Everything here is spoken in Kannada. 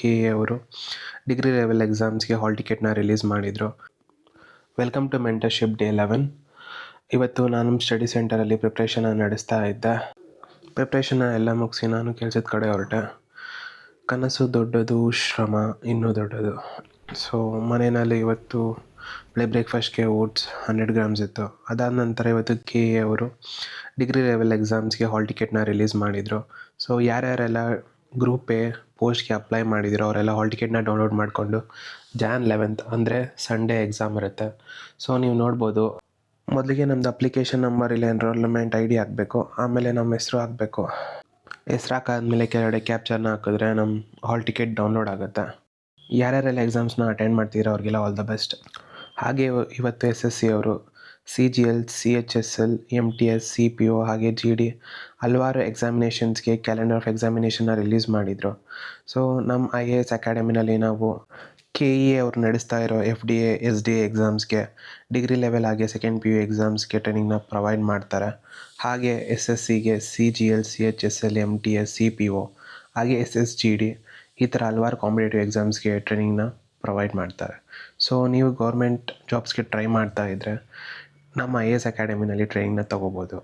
KA ಅವರು ಡಿಗ್ರಿ ಲೆವೆಲ್ ಎಕ್ಸಾಮ್ಸ್ಗೆ ಹಾಲ್ ಟಿಕೆಟ್ನ ರಿಲೀಸ್ ಮಾಡಿದರು. Welcome to mentorship day 11. ಇವತ್ತು ನಾನು ಸ್ಟಡಿ ಸೆಂಟರಲ್ಲಿ ಪ್ರಿಪ್ರೇಷನ್ನ ನಡೆಸ್ತಾ ಇದ್ದೆ. ಪ್ರಿಪ್ರೇಷನ್ನ ಎಲ್ಲ ಮುಗಿಸಿ ನಾನು ಕೆಲಸದ ಕಡೆ ಹೊರಟೆ. ಕನಸು ದೊಡ್ಡದು, ಶ್ರಮ ಇನ್ನೂ ದೊಡ್ಡದು. ಸೊ ಮನೆಯಲ್ಲಿ ಇವತ್ತು ಬ್ರೇಕ್ಫಾಸ್ಟ್ಗೆ ಓಟ್ಸ್ 100 ಗ್ರಾಮ್ಸ್ ಇತ್ತು. ಅದಾದ ನಂತರ ಇವತ್ತು KA ಅವರು ಡಿಗ್ರಿ ಲೆವೆಲ್ ಎಕ್ಸಾಮ್ಸ್ಗೆ ಹಾಲ್ ಟಿಕೆಟ್ನ ರಿಲೀಸ್ ಮಾಡಿದರು. ಸೊ ಯಾರ್ಯಾರೆಲ್ಲ ಗ್ರೂಪ್ ಎ ಪೋಸ್ಟ್ಗೆ ಅಪ್ಲೈ ಮಾಡಿದಿರೋ ಅವರೆಲ್ಲ ಹಾಲ್ ಟಿಕೆಟ್ನ ಡೌನ್ಲೋಡ್ ಮಾಡಿಕೊಂಡು Jan 11th ಅಂದರೆ ಸಂಡೇ ಎಕ್ಸಾಮ್ ಇರುತ್ತೆ. ಸೊ ನೀವು ನೋಡ್ಬೋದು, ಮೊದಲಿಗೆ ನಮ್ಮದು ಅಪ್ಲಿಕೇಶನ್ ನಂಬರ್ ಇಲ್ಲ ಎನ್ರೋಲ್ಮೆಂಟ್ ID ಹಾಕಬೇಕು. ಆಮೇಲೆ ನಮ್ಮ ಹೆಸರು ಹಾಕಬೇಕು. ಹೆಸ್ರು ಹಾಕಾದ್ಮೇಲೆ ಕೆಳಗಡೆ ಕ್ಯಾಪ್ಚರ್ನ ಹಾಕಿದ್ರೆ ನಮ್ಮ ಹಾಲ್ ಟಿಕೆಟ್ ಡೌನ್ಲೋಡ್ ಆಗುತ್ತೆ. ಯಾರ್ಯಾರೆಲ್ಲ ಎಕ್ಸಾಮ್ಸ್ನ ಅಟೆಂಡ್ ಮಾಡ್ತಿರೋ ಅವ್ರಿಗೆಲ್ಲ ಆಲ್ ದ ಬೆಸ್ಟ್. ಹಾಗೆ ಇವತ್ತು SSC ಅವರು CGL, CHSL, MTS, CPO ಹಾಗೆ GD ಹಲವಾರು ಎಕ್ಸಾಮಿನೇಷನ್ಸ್ಗೆ ಕ್ಯಾಲೆಂಡರ್ ಆಫ್ ಎಕ್ಸಾಮಿನೇಷನ್ನ ರಿಲೀಸ್ ಮಾಡಿದರು. ಸೊ ನಮ್ಮ IAS ಅಕಾಡೆಮಿನಲ್ಲಿ ನಾವು KE ಅವರು ನಡೆಸ್ತಾ ಇರೋ FDA, SDA ಎಕ್ಸಾಮ್ಸ್ಗೆ ಡಿಗ್ರಿ ಲೆವೆಲ್ ಹಾಗೆ ಸೆಕೆಂಡ್ PU ಎಕ್ಸಾಮ್ಸ್ಗೆ ಟ್ರೈನಿಂಗ್ನ ಪ್ರೊವೈಡ್ ಮಾಡ್ತಾರೆ. ಹಾಗೆ SSCಗೆ CGL, CHSL, MTS, CPO ಹಾಗೆ SSGD ಈ ಥರ ಹಲವಾರು ಕಾಂಪಿಟೇಟಿವ್ ಎಕ್ಸಾಮ್ಸ್ಗೆ ಟ್ರೈನಿಂಗ್ನ ಪ್ರೊವೈಡ್ ಮಾಡ್ತಾರೆ. ಸೊ ನೀವು ಗೌರ್ಮೆಂಟ್ ಜಾಬ್ಸ್ಗೆ ಟ್ರೈ ಮಾಡ್ತಾ ಇದ್ದರೆ ನಮ್ಮ IAS ಅಕಾಡೆಮಿನಲ್ಲಿ ಟ್ರೈನಿಂಗ್ನ ತೊಗೋಬೋದು.